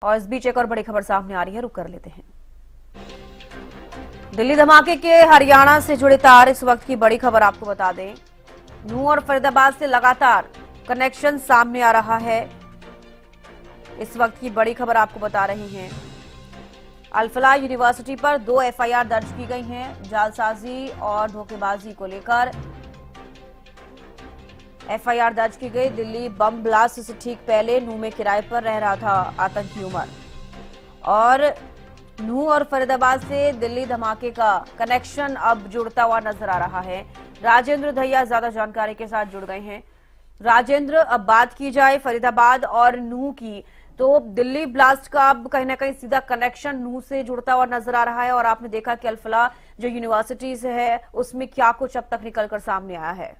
और इस बीच एक और बड़ी खबर सामने आ रही है, रुक कर लेते हैं। दिल्ली धमाके के हरियाणा से जुड़े तार, इस वक्त की बड़ी खबर आपको बता दें। नूंह और फरीदाबाद से लगातार कनेक्शन सामने आ रहा है। इस वक्त की बड़ी खबर आपको बता रहे हैं। अल-फलाह यूनिवर्सिटी पर 2 एफआईआर दर्ज की गई हैं। जालसाजी और धोखेबाजी को लेकर एफआईआर दर्ज की गई। दिल्ली बम ब्लास्ट से ठीक पहले नूंह में किराए पर रह रहा था आतंकी उमर, और नूंह और फरीदाबाद से दिल्ली धमाके का कनेक्शन अब जुड़ता हुआ नजर आ रहा है। राजेंद्र दहिया ज्यादा जानकारी के साथ जुड़ गए हैं। राजेंद्र, अब बात की जाए फरीदाबाद और नूंह की, तो दिल्ली ब्लास्ट का अब कहीं ना कहीं सीधा कनेक्शन नूंह से जुड़ता हुआ नजर आ रहा है, और आपने देखा कि अल-फलाह जो यूनिवर्सिटीज है उसमें क्या कुछ अब तक निकलकर सामने आया है।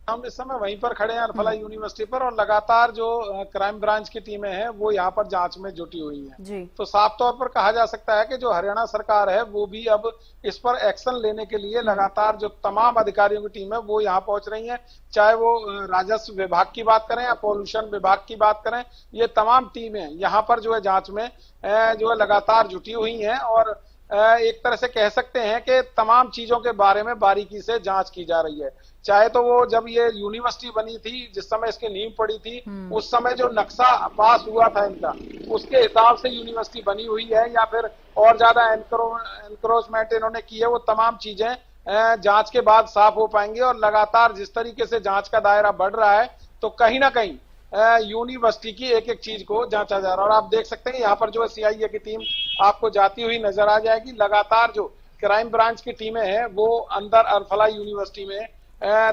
हम इस समय वहीं पर खड़े हैं अल-फलाह यूनिवर्सिटी पर, और लगातार जो क्राइम ब्रांच की टीमें हैं वो यहाँ पर जांच में जुटी हुई हैं जी। तो साफ तौर पर कहा जा सकता है कि जो हरियाणा सरकार है वो भी अब इस पर एक्शन लेने के लिए लगातार जो तमाम अधिकारियों की टीम है वो यहाँ पहुंच रही है। चाहे वो राजस्व विभाग की बात करें या पॉल्यूशन विभाग की बात करें, ये तमाम टीमें यहाँ पर जो है जांच में जो है लगातार जुटी हुई हैं, और एक तरह से कह सकते हैं कि तमाम चीजों के बारे में बारीकी से जांच की जा रही है। चाहे तो वो जब ये यूनिवर्सिटी बनी थी, जिस समय इसकी नींव पड़ी थी, उस समय जो नक्शा पास हुआ था इनका, उसके हिसाब से यूनिवर्सिटी बनी हुई है, या फिर और ज्यादा एनक्रोचमेंट इन्होंने की है, वो तमाम चीजें जांच के बाद साफ हो पाएंगी। और लगातार जिस तरीके से जांच का दायरा बढ़ रहा है, तो कहीं ना कहीं यूनिवर्सिटी की एक एक चीज को जांचा जा रहा है। और आप देख सकते हैं यहाँ पर जो है सीआईए की टीम आपको जाती हुई नजर आ जाएगी। लगातार जो क्राइम ब्रांच की टीमें हैं वो अंदर अल-फलाह यूनिवर्सिटी में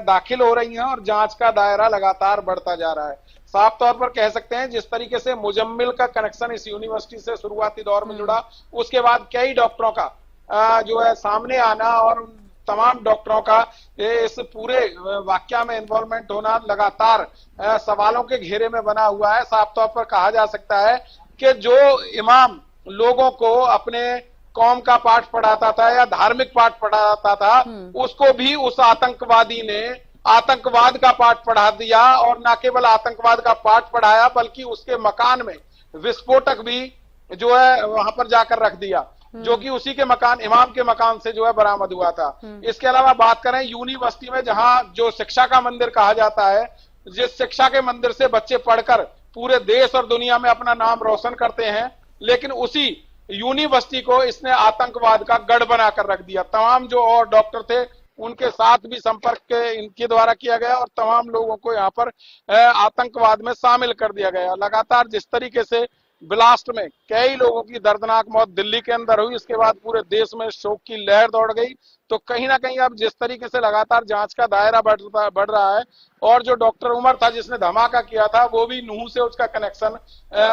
दाखिल हो रही हैं, और जांच का दायरा लगातार बढ़ता जा रहा है। साफ तौर पर कह सकते हैं जिस तरीके से मुजम्मिल का कनेक्शन इस यूनिवर्सिटी से शुरुआती दौर में जुड़ा, उसके बाद कई डॉक्टरों का जो है सामने आना, और तमाम डॉक्टरों का इस पूरे वाकया में इन्वॉल्वमेंट होना लगातार सवालों के घेरे में बना हुआ है। साफ तौर पर कहा जा सकता है कि जो इमाम लोगों को अपने कौम का पाठ पढ़ाता था या धार्मिक पाठ पढ़ाता था, उसको भी उस आतंकवादी ने आतंकवाद का पाठ पढ़ा दिया, और न केवल आतंकवाद का पाठ पढ़ाया बल्कि उसके मकान में विस्फोटक भी जो है वहां पर जाकर रख दिया, जो कि उसी के मकान, इमाम के मकान से जो है बरामद हुआ था। इसके अलावा बात करें यूनिवर्सिटी में, जहां जो शिक्षा का मंदिर कहा जाता है, जिस शिक्षा के मंदिर से बच्चे पढ़कर पूरे देश और दुनिया में अपना नाम रोशन करते हैं, लेकिन उसी यूनिवर्सिटी को इसने आतंकवाद का गढ़ बनाकर रख दिया। तमाम जो और डॉक्टर थे उनके साथ भी संपर्क इनके द्वारा किया गया, और तमाम लोगों को यहाँ पर आतंकवाद में शामिल कर दिया गया। लगातार जिस तरीके से ब्लास्ट में कई लोगों की दर्दनाक मौत दिल्ली के अंदर हुई, इसके बाद पूरे देश में शोक की लहर दौड़ गई, तो कहीं ना कहीं अब जिस तरीके से लगातार जांच का दायरा बढ़ रहा है, और जो डॉक्टर उमर था जिसने धमाका किया था, वो भी नूंह से उसका कनेक्शन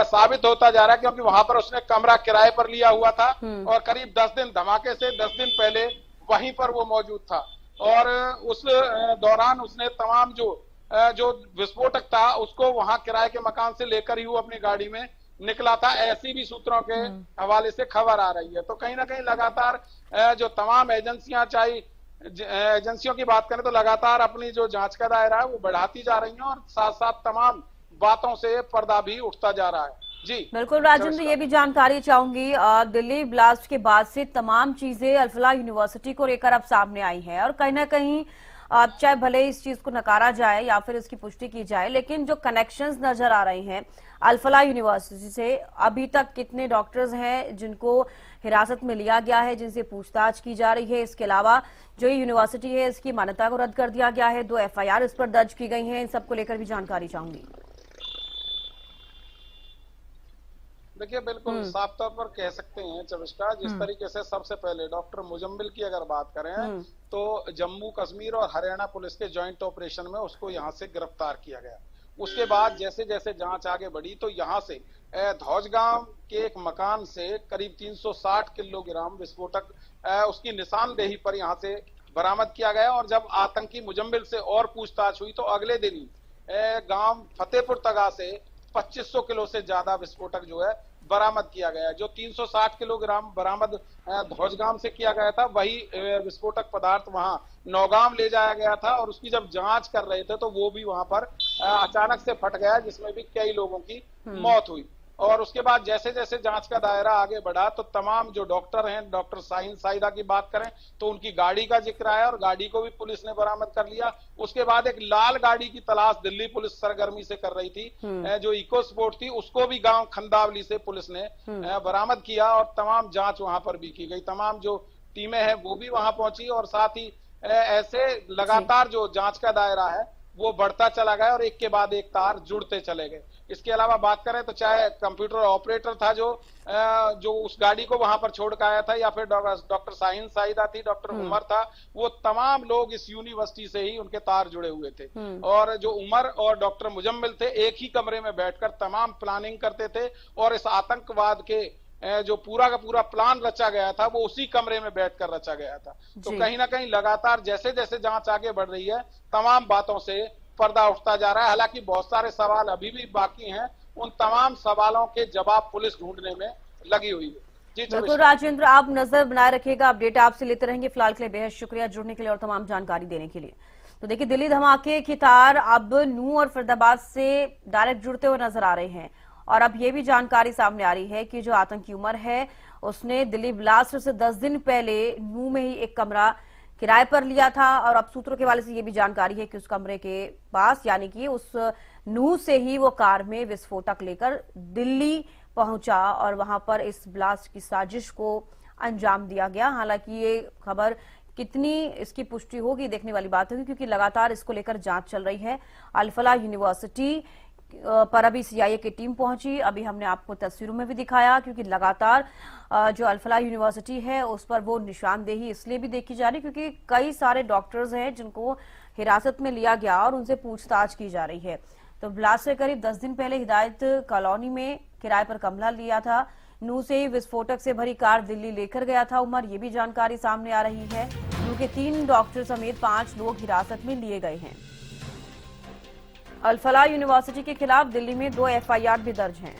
साबित होता जा रहा है, क्योंकि वहां पर उसने कमरा किराए पर लिया हुआ था, और करीब 10 दिन, धमाके से 10 दिन पहले वहीं पर वो मौजूद था, और उस दौरान उसने तमाम जो विस्फोटक था उसको वहां किराए के मकान से लेकर ही वो अपनी गाड़ी में निकला था। ऐसी भी सूत्रों के हवाले से खबर आ रही है। तो कहीं ना कहीं लगातार जो तमाम एजेंसियां, चाहे एजेंसियों की बात करें, तो लगातार अपनी जो जांच का दायरा है वो बढ़ाती जा रही हैं, और साथ साथ तमाम बातों से पर्दा भी उठता जा रहा है। जी बिल्कुल राजेंद्र, ये भी जानकारी चाहूंगी, दिल्ली ब्लास्ट के बाद से तमाम चीजें अल-फलाह यूनिवर्सिटी को लेकर अब सामने आई है, और कहीं ना कहीं चाहे भले इस चीज को नकारा जाए या फिर इसकी पुष्टि की जाए, लेकिन जो कनेक्शंस नजर आ रहे हैं अल-फलाह यूनिवर्सिटी से, अभी तक कितने डॉक्टर्स हैं जिनको हिरासत में लिया गया है, जिनसे पूछताछ की जा रही है? इसके अलावा जो ये यूनिवर्सिटी है इसकी मान्यता को रद्द कर दिया गया है, 2 एफआईआर इस पर दर्ज की गई हैं, इन सबको लेकर भी जानकारी चाहूंगी। देखिए, बिल्कुल साफ तौर पर कह सकते हैं चविष्का, जिस तरीके से सबसे पहले डॉक्टर मुजम्मिल की अगर बात करें, तो जम्मू कश्मीर और हरियाणा पुलिस के जॉइंट ऑपरेशन में उसको यहाँ से गिरफ्तार किया गया। उसके बाद जैसे जैसे जांच आगे बढ़ी, तो यहाँ से धौजगांव के एक मकान से करीब 360 किलोग्राम विस्फोटक उसकी निशानदेही पर यहाँ से बरामद किया गया, और जब आतंकी मुजम्मिल से और पूछताछ हुई, तो अगले दिन ही गांव फतेहपुर तगा से 2500 किलो से ज्यादा विस्फोटक जो है बरामद किया गया। जो 360 किलोग्राम बरामद ध्वजगाम से किया गया था, वही विस्फोटक पदार्थ वहां नौगाम ले जाया गया था, और उसकी जब जांच कर रहे थे तो वो भी वहां पर अचानक से फट गया, जिसमें भी कई लोगों की मौत हुई। और उसके बाद जैसे जैसे जांच का दायरा आगे बढ़ा तो तमाम जो डॉक्टर हैं, डॉक्टर शाहीन साहिदा की बात करें तो उनकी गाड़ी का जिक्र आया और गाड़ी को भी पुलिस ने बरामद कर लिया। उसके बाद एक लाल गाड़ी की तलाश दिल्ली पुलिस सरगर्मी से कर रही थी, जो इको स्पोर्ट थी, उसको भी गांव खंदावली से पुलिस ने बरामद किया और तमाम जांच वहां पर भी की गई। तमाम जो टीमें हैं वो भी वहां पहुंची और साथ ही ऐसे लगातार जो जांच का दायरा है वो बढ़ता चला गया और एक के बाद एक तार जुड़ते चले गए। इसके अलावा बात करें तो चाहे कंप्यूटर ऑपरेटर था जो उस गाड़ी को वहां पर छोड़ कर आया था, या फिर डॉक्टर शाहीन साहिदा थी, डॉक्टर उमर था, वो तमाम लोग इस यूनिवर्सिटी से ही उनके तार जुड़े हुए थे। और जो उमर और डॉक्टर मुजम्मिल थे एक ही कमरे में बैठकर तमाम प्लानिंग करते थे और इस आतंकवाद के जो पूरा का पूरा प्लान रचा गया था वो उसी कमरे में बैठकर रचा गया था। तो कहीं ना कहीं लगातार जैसे जैसे जांच आगे बढ़ रही है तमाम बातों से पर्दा उठता जा रहा है। हालांकि बहुत सारे सवाल अभी भी बाकी हैं, उन तमाम सवालों के जवाब पुलिस ढूंढने में लगी हुई है। जी बिल्कुल राजेंद्र, आप नजर बनाए रखिएगा, अपडेट आपसे लेते रहेंगे। फिलहाल के लिए बेहद शुक्रिया जुड़ने के लिए और तमाम जानकारी देने के लिए। तो देखिए, दिल्ली धमाके की तार अब नूंह और फरीदाबाद से डायरेक्ट जुड़ते हुए नजर आ रहे हैं और अब ये भी जानकारी सामने आ रही है कि जो आतंकी उमर है उसने दिल्ली ब्लास्ट से 10 दिन पहले नूंह में ही एक कमरा किराए पर लिया था और अब सूत्रों के हवाले से ये भी जानकारी है कि उस कमरे के पास यानी कि उस नूंह से ही वो कार में विस्फोटक लेकर दिल्ली पहुंचा और वहां पर इस ब्लास्ट की साजिश को अंजाम दिया गया। हालांकि ये खबर कितनी इसकी पुष्टि होगी देखने वाली बात होगी, क्योंकि लगातार इसको लेकर जांच चल रही है। अल-फलाह यूनिवर्सिटी पर अभी सीआईए की टीम पहुंची, अभी हमने आपको तस्वीरों में भी दिखाया, क्योंकि लगातार जो अल-फलाह यूनिवर्सिटी है उस पर वो निशानदेही इसलिए भी देखी जा रही क्योंकि कई सारे डॉक्टर्स हैं जिनको हिरासत में लिया गया और उनसे पूछताछ की जा रही है। तो ब्लास्ट से करीब 10 दिन पहले हिदायत कॉलोनी में किराए पर कमरा लिया था, नूंह से ही विस्फोटक से भरी कार दिल्ली लेकर गया था उमर, ये भी जानकारी सामने आ रही है। नूंह के 3 डॉक्टर समेत 5 लोग हिरासत में लिए गए हैं। अल-फलाह यूनिवर्सिटी के खिलाफ दिल्ली में 2 एफआईआर भी दर्ज हैं।